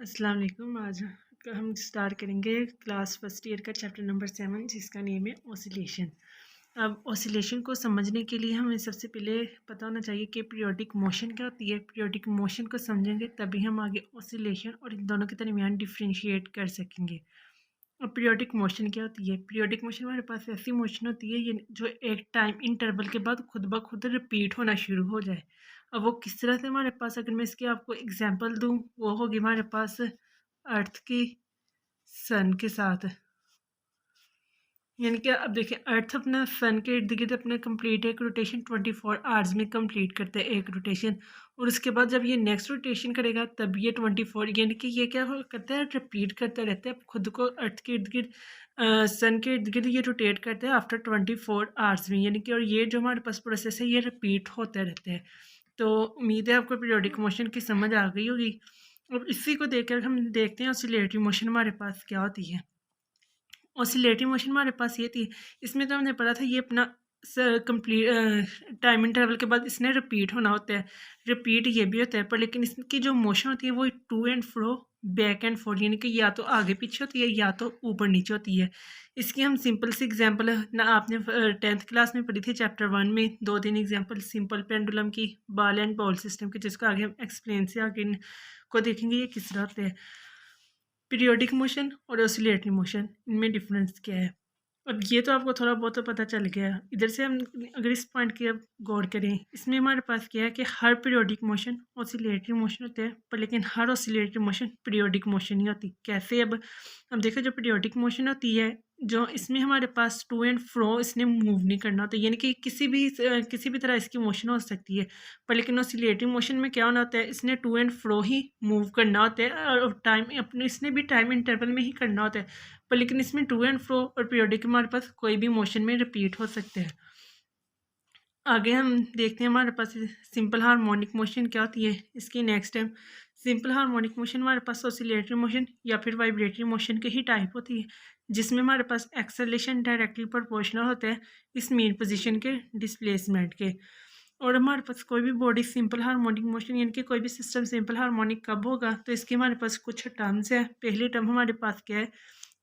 अस्सलाम वालेकुम। आज हम स्टार्ट करेंगे क्लास फर्स्ट ईयर का चैप्टर नंबर 7 जिसका नेम है ऑसिलेशन। अब ऑसिलेशन को समझने के लिए हमें सबसे पहले पता होना चाहिए कि पीरियोडिक मोशन क्या होती है। पीरियोडिक मोशन को समझेंगे तभी हम आगे ऑसिलेशन और इन दोनों के दरमियान डिफ्रेंशिएट कर सकेंगे। अब पीरियोडिक मोशन क्या होती है? पीरियोडिक मोशन हमारे पास ऐसी मोशन होती है ये जो एक टाइम इंटरवल के बाद खुद ब खुद रिपीट होना शुरू हो जाए। अब वो किस तरह से हमारे पास, अगर मैं इसकी आपको एग्जांपल दूं, वो होगी हमारे पास अर्थ की सन के साथ। यानी कि अब देखिए, अर्थ अपना सन के इर्द गिर्द अपना कंप्लीट एक रोटेशन 24 आवर्स में कंप्लीट करता है एक रोटेशन। और उसके बाद जब ये नेक्स्ट रोटेशन करेगा तब ये 24, यानी कि ये क्या करता है, रिपीट करता रहता है खुद को अर्थ के इर्द गिर्द, सन के इर्द गिर्द ये रोटेट करता है आफ्टर 24 आवर्स में। यानी कि और ये जो हमारे पास प्रोसेस है ये रिपीट होता रहता है। तो उम्मीद है आपको पीरियोडिक मोशन की समझ आ गई होगी। अब इसी को देखकर हम देखते हैं ऑसिलेटरी मोशन हमारे पास क्या होती है। ऑसिलेटरी मोशन हमारे पास ये थी, इसमें तो हमने पढ़ा था ये अपना कंप्लीट टाइम इंटरवल के बाद इसने रिपीट होना होता है। रिपीट ये भी होता है पर लेकिन इसकी जो मोशन होती है वो to and fro, back and forth, यानी कि या तो आगे पीछे होती है या तो ऊपर नीचे होती है। इसकी हम सिंपल सी एग्जांपल ना आपने 10th क्लास में पढ़ी थी चैप्टर 1 में, 2-3 एग्जांपल सिंपल पेंडुलम की, बॉल एंड बॉल सिस्टम की, जिसको आगे हम एक्सप्लेन से आगे को देखेंगे ये किस तरह होते हैं। पीरियोडिक मोशन और ऑसिलेटरी मोशन, इनमें डिफरेंस क्या है? अब ये तो आपको थोड़ा बहुत तो पता चल गया। इधर से हम अगर इस पॉइंट की अब गौर करें, इसमें हमारे पास क्या है कि हर पीरियोडिक मोशन ऑसिलेटरी मोशन होते हैं, पर लेकिन हर ऑसिलेटरी मोशन पीरियोडिक मोशन नहीं होती। कैसे? अब देखो, जो पीरियोडिक मोशन होती है, जो इसमें हमारे पास टू एंड फ्रो इसने मूव नहीं करना होता, यानी कि किसी भी तरह इसकी मोशन हो सकती है। पर लेकिन ऑसिलेटरी मोशन में क्या होना होता है, इसने टू एंड फ्रो ही मूव करना होता है और टाइम अपने इसने भी टाइम इंटरवल में ही करना होता है। पर लेकिन इसमें टू एंड फ्रो और पीरियोडिक हमारे पास कोई भी मोशन में रिपीट हो सकते हैं। आगे हम देखते हैं हमारे पास सिंपल हार्मोनिक मोशन क्या होती है। इसकी next time simple harmonic motion हमारे पास ऑसिलेटरी मोशन या फिर वाइब्रेटरी मोशन के ही टाइप होती है, जिसमें हमारे पास एक्सेलेरेशन डायरेक्टली प्रोपोर्शनल होता है इस मीन पोजीशन के डिस्प्लेसमेंट के। और हमारे पास कोई भी बॉडी सिंपल हार्मोनिक मोशन, यानी कि कोई भी सिस्टम सिंपल हार्मोनिक कब होगा, तो इसके हमारे पास कुछ टर्म्स है। पहली टर्म हमारे पास क्या है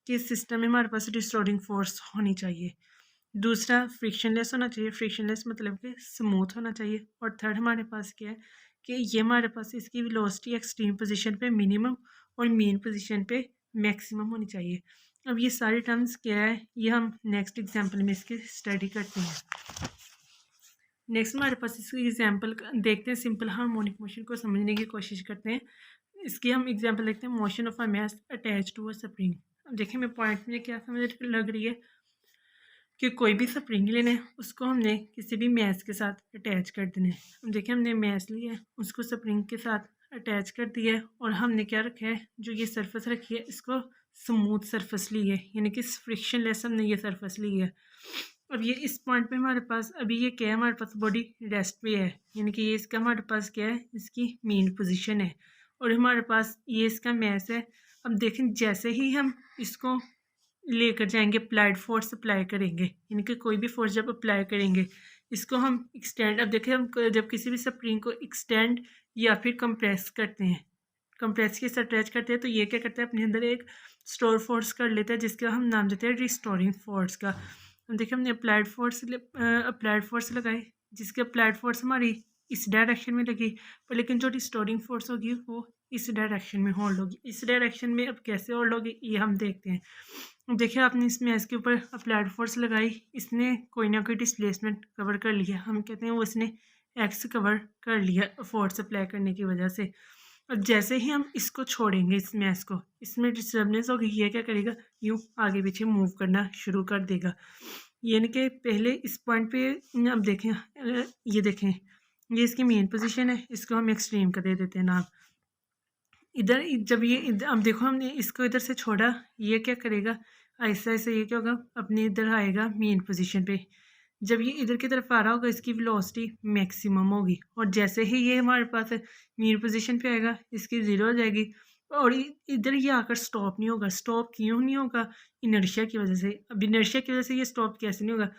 कि सिस्टम में हमारे पास रिस्टोरिंग फोर्स होनी चाहिए। दूसरा, फ्रिक्शनलेस होना चाहिए। फ्रिक्शनलेस मतलब कि स्मूथ होना चाहिए। और थर्ड हमारे पास क्या है कि ये हमारे पास इसकी वेलोसिटी एक्सट्रीम पोजीशन पे मिनिमम और मीन पोजीशन पे मैक्सिमम होनी चाहिए। अब ये सारे टर्म्स क्या है, ये हम नेक्स्ट एग्जांपल में इसकी स्टडी करते हैं। नेक्स्ट हमारे पास इसकी एग्जांपल देखते हैं, सिंपल हार्मोनिक मोशन को समझने की कोशिश करते हैं। इसकी हम एग्जांपल देखते हैं, motion of a mass attach to a spring. अब देखिए, मैं पॉइंट में क्या समझ लग रही है कि कोई भी स्प्रिंग लेना है, उसको हमने किसी भी मैस के साथ अटैच कर देना है। अब देखिए, हमने मैस लिया है, उसको स्प्रिंग के साथ अटैच कर दिया है और हमने क्या रखा है, जो ये सरफेस रखी है इसको स्मूथ सरफेस ली है, यानी कि फ्रिक्शन लेस हमने ये सरफेस ली है। अब ये इस पॉइंट पे हमारे पास अभी ये क्या है, हमारे पास बॉडी रेस्ट पे है, यानी कि ये इसका हमारे पास क्या है, इसकी मेन पोजीशन है और हमारे पास ये इसका मैस है। अब देखें, जैसे ही हम इसको लेकर जाएंगे, अप्लाइड फोर्स अप्लाई करेंगे, यानी कि कोई भी फोर्स जब अप्लाई करेंगे इसको हम एक्सटेंड, अब देखिए हम जब किसी भी स्प्रिंग को एक्सटेंड या फिर कंप्रेस करते हैं, कंप्रेस के साथ अटैच करते हैं, तो ये क्या करता है, अपने अंदर एक स्टोर फोर्स कर लेता है जिसका हम नाम देते हैं रिस्टोरिंग फोर्स का। अब देखिए, हमने अप्लाइड फोर्स लगाई, जिसके अप्लाइड फोर्स हमारी इस डायरेक्शन में लगी, पर लेकिन जो रिस्टोरिंग फोर्स होगी वो इस डायरेक्शन में होल्ड होगी। इस डायरेक्शन में अब कैसे होल्ड होगी ये हम देखते हैं। देखिए, आपने इसमें इसके ऊपर अप्लाइड फोर्स लगाई, इसने कोई ना कोई डिस्प्लेसमेंट कवर कर लिया, हम कहते हैं वो इसने एक्स कवर कर लिया फोर्स अप्लाई करने की वजह से। और जैसे ही हम इसको छोड़ेंगे, इस मैस को, इसमें डिस्टर्बेंस होगी, ये क्या करेगा, यूँ आगे पीछे मूव करना शुरू कर देगा। यानी कि पहले इस पॉइंट पे अब देखें, ये देखें, ये इसकी मेन पोजीशन है, इसको हम एक्सट्रीम का दे देते हैं नाम। इधर जब ये अब देखो, हमने इसको इधर से छोड़ा, ये क्या करेगा, ऐसा ऐसे ये क्या होगा, अपने इधर आएगा मेन पोजीशन पे। जब ये इधर की तरफ आ रहा होगा, इसकी वेलोसिटी मैक्सिमम होगी और जैसे ही ये हमारे पास मेन पोजीशन पे आएगा, इसकी ज़ीरो हो जाएगी और इधर ये आकर स्टॉप नहीं होगा। स्टॉप क्यों नहीं होगा? इनर्शिया की वजह से। अब इनर्शिया की वजह से ये स्टॉप कैसे नहीं होगा?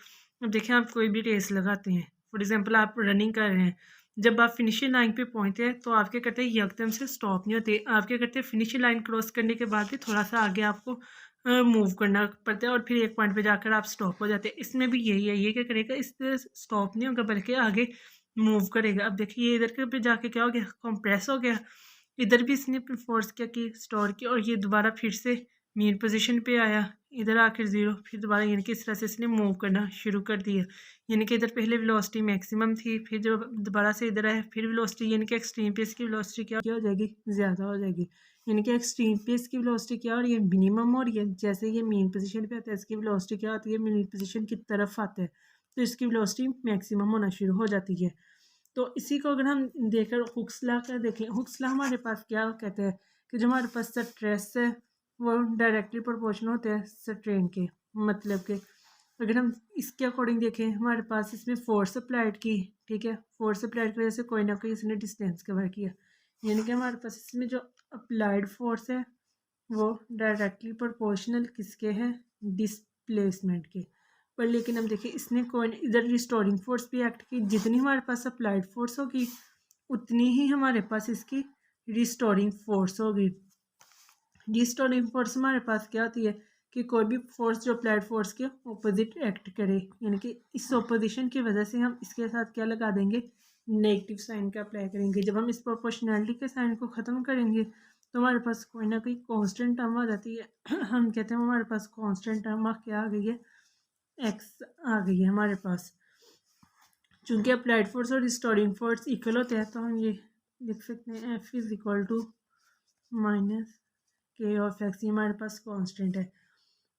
अब देखिए, आप कोई भी रेस लगाते हैं, फॉर एग्जांपल आप रनिंग कर रहे हैं, जब आप फिनिशिंग लाइन पे पहुंचते हैं तो आप क्या करते हैं, यकदम से स्टॉप नहीं होते, आप क्या करते हैं, फिनिशिंग लाइन क्रॉस करने के बाद भी थोड़ा सा आगे आपको मूव करना पड़ता है और फिर एक पॉइंट पे जाकर आप स्टॉप हो जाते हैं। इसमें भी यही है, ये क्या करेगा, इस स्टॉप नहीं होगा बल्कि आगे मूव करेगा। अब देखिए ये इधर के पे जाके क्या हो गया, कंप्रेस हो गया, इधर भी इसने फोर्स क्या की, स्टोर की, और ये दोबारा फिर से मेन पोजीशन पे आया, इधर आकर ज़ीरो, फिर दोबारा यानी कि इस तरह से इसने मूव करना शुरू कर दिया। यानी कि इधर पहले वेलोसिटी मैक्सिमम थी, फिर जब दोबारा से इधर आया फिर वेलोसिटी यानी कि एक्सट्रीम पेस की वेलोसिटी क्या हो जाएगी, ज़्यादा हो जाएगी। यानी कि एक्सट्रीम पेस की वेलोसिटी क्या हो रही है, मिनिमम हो रही है। जैसे ये मेन पोजीशन पे आता है इसकी वेलोसिटी क्या होती है, मेन पोजीशन की तरफ आता है तो इसकी वेलोसिटी मैक्सिमम होना शुरू हो जाती है। तो इसी को अगर हम देखकर हुक्स लॉ का देखें, हुक्स लॉ हमारे पास क्या कहते हैं कि जो हमारे पास स्ट्रेस है वो डायरेक्टली प्रोपोर्शनल होते हैं स्ट्रेन के। मतलब कि अगर हम इसके अकॉर्डिंग देखें, हमारे पास इसमें फोर्स अप्लाइड की, ठीक है, फोर्स अप्लाइड की वजह से कोई ना कोई इसने डिस्टेंस कवर किया, यानी कि हमारे पास इसमें जो अप्लाइड फोर्स है वो डायरेक्टली प्रोपोर्शनल किसके हैं, डिस्प्लेसमेंट के। पर लेकिन हम देखिए इसने कोई इधर रिस्टोरिंग फोर्स भी एक्ट की, जितनी हमारे पास अप्लाइड फोर्स होगी उतनी ही हमारे पास इसकी रिस्टोरिंग फोर्स होगी। रिस्टोरिंग फोर्स हमारे पास क्या होती है कि कोई भी फोर्स जो अप्लाइड फोर्स के ऑपोजिट एक्ट करे, यानी कि इस ऑपोजिशन की वजह से हम इसके साथ क्या लगा देंगे, नेगेटिव साइन का अप्लाई करेंगे। जब हम इस प्रोपोर्शनैलिटी के साइन को ख़त्म करेंगे तो हमारे पास कोई ना कोई कांस्टेंट टर्म आ जाती है। हम कहते हैं हमारे पास कांस्टेंट टर्म क्या आ गई है, एक्स आ गई है हमारे पास। चूँकि अप्लाइड फोर्स और रिस्टोरिंग फोर्स इक्वल होते हैं तो हम ये लिख सकते हैं F is equal to minus K of X, ये हमारे पास कांस्टेंट है।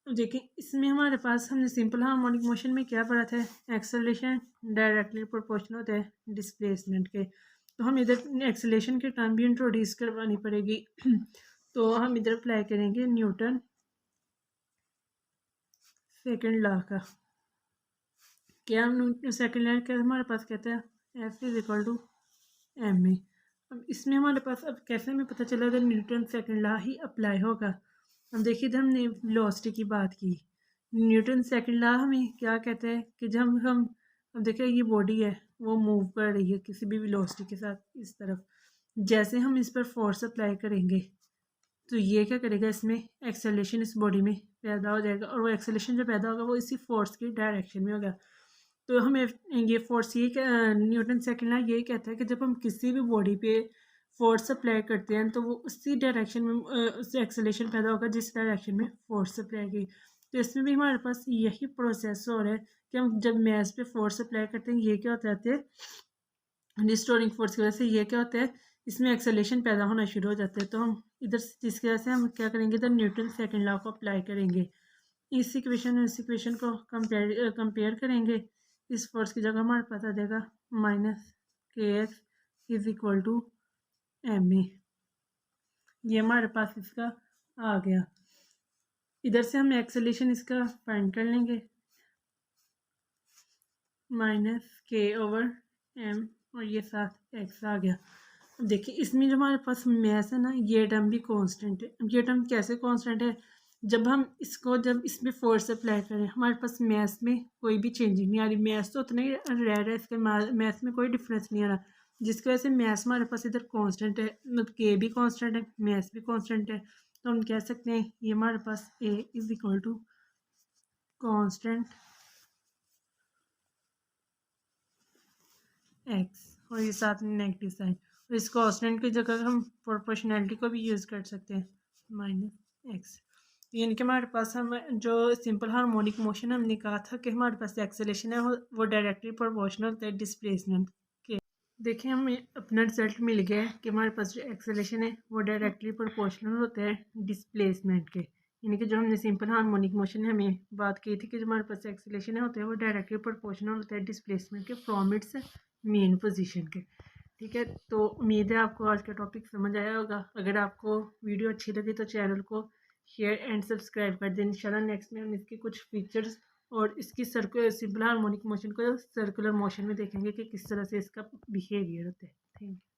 देखिए इसमें हमारे पास हमने सिंपल हार्मोनिक मोशन में क्या पढ़ा था, एक्सेलरेशन डायरेक्टली प्रोपोर्शनल होता है डिस्प्लेसमेंट के। तो हम इधर एक्सेलरेशन के टर्म भी इंट्रोड्यूस करवानी पड़ेगी। तो हम इधर अप्लाई करेंगे न्यूटन सेकंड लॉ का। क्या हम सेकंड लॉ क्या हमारे पास कहते हैं F is equal to M A. अब इसमें हमारे पास अब कैसे हमें पता चला अगर न्यूटन सेकंड लॉ ही अप्लाई होगा। अब देखिए जब हमने वेलोसिटी की बात की, न्यूटन सेकंड लॉ हमें क्या कहते हैं कि जब हम अब देखिए ये बॉडी है वो मूव कर रही है किसी भी वेलोसिटी के साथ इस तरफ, जैसे हम इस पर फोर्स अप्लाई करेंगे तो ये क्या करेगा, इसमें एक्सेलेरेशन इस बॉडी में पैदा हो जाएगा और वो एक्सेलेरेशन जो पैदा होगा वो इसी फोर्स की डायरेक्शन में होगा। तो हमें ये फोर्स ये न्यूटन सेकंड लॉ यही कहता है कि जब हम किसी भी बॉडी पे फोर्स अप्लाई करते हैं तो वो उसी डायरेक्शन में उससे एक्सेलेरेशन पैदा होगा जिस डायरेक्शन में फोर्स अप्लाई की। तो इसमें भी हमारे पास यही प्रोसेस हो रहा है कि हम जब मैस पे फोर्स अप्लाई करते हैं ये क्या होता है, रिस्टोरिंग फोर्स की वजह से ये क्या होता है, इसमें एक्सेलेरेशन पैदा होना शुरू हो जाता है। तो हम इधर जिसकी वजह से हम क्या करेंगे, इधर न्यूटन सेकंड लॉ को अप्लाई करेंगे। इस इक्वेशन और इस इक्वेशन को कंपेयर करेंगे, इस फोर्स की जगह हमारे पास आ जाएगा minus K X is equal to M A. ये हमारे पास इसका आ गया। इधर से हम एक्सेलेरेशन इसका फाइंड कर लेंगे, माइनस के ओवर एम और ये साथ एक्स आ गया। अब देखिए इसमें जो हमारे पास मैस है ना ये टर्म भी कांस्टेंट है। अब ये टर्म कैसे कांस्टेंट है, जब हम इसको जब इसमें फोर्स अप्लाई करें हमारे पास मैस में कोई भी चेंजिंग नहीं आ रही, मैस तो उतना ही रह रहा है, इसके मैस में कोई डिफरेंस नहीं आ रहा, जिसकी वजह से मैस हमारे पास इधर कांस्टेंट है, मतलब के भी कांस्टेंट है मैस भी कांस्टेंट है। तो हम कह सकते हैं ये हमारे पास A is equal to constant X और ये साथ में नेगेटिव साइन, और इस कांस्टेंट की जगह हम प्रोपोर्शनैलिटी को भी यूज़ कर सकते हैं माइनस एक्स। यानी कि हमारे पास हम जो सिंपल हार्मोनिक मोशन हमने कहा था कि हमारे पास एक्सेलेरेशन है वो डायरेक्टली प्रोपोर्शनल होता है डिस्प्लेसमेंट के। देखिए हमें अपना रिजल्ट मिल गया है कि हमारे पास जो एक्सेलेरेशन है वो डायरेक्टली प्रोपोर्शनल होता है डिस्प्लेसमेंट के। यानी कि जो हमने सिंपल हार्मोनिक मोशन में हमें बात की थी कि जो हमारे पास एक्सेलेरेशन होता है वो डायरेक्टली प्रोपोर्शनल होता है डिस्प्लेसमेंट के फ्रॉम इट्स मेन पोजीशन के। ठीक है, तो उम्मीद है आपको आज का टॉपिक समझ आया होगा। अगर आपको वीडियो अच्छी लगी तो चैनल को शेयर एंड सब्सक्राइब कर दें। इंशाल्लाह नेक्स्ट में हम इसके कुछ फीचर्स और इसकी सिंपल हार्मोनिक मोशन को सर्कुलर मोशन में देखेंगे कि किस तरह से इसका बिहेवियर होता है। Thank you.